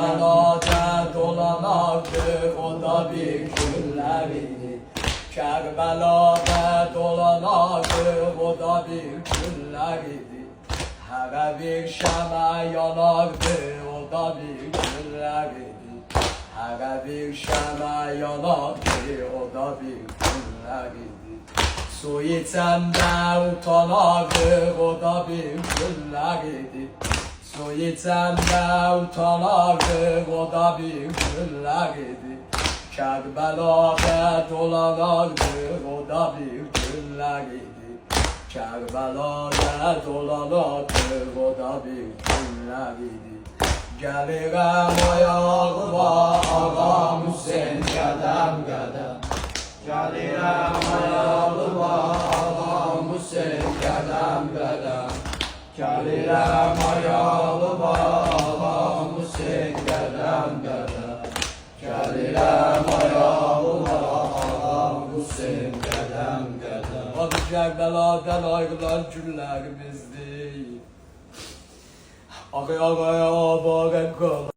Belada dolanardı o da bir günleriydi. Kerbela'da dolanardı o da bir günleriydi. Her bir şeme yanardı o da bir günleriydi. Her bir şeme yanardı o da bir günleriydi. Su içende utanardı o da bir günleriydi. Su içende utanardı o da bir günleriydi. Kerbela'da dolanardı o da bir günleriydi. Kerbela'da dolanardı o da bir günleriydi. Gelirem ayağıma ağam Hüseyin qədəm qədəm. Gelirem ayağıma ağam Hüseyin qədəm qədəm. Gelirem ayağıma ağam Hüseyin qədəm qədəm. Gelirem ayağıma ağam Hüseyin qədəm qədəm. Adı Kerbeladan ayrılan günlerimizdir. Ağaya ağaya bağır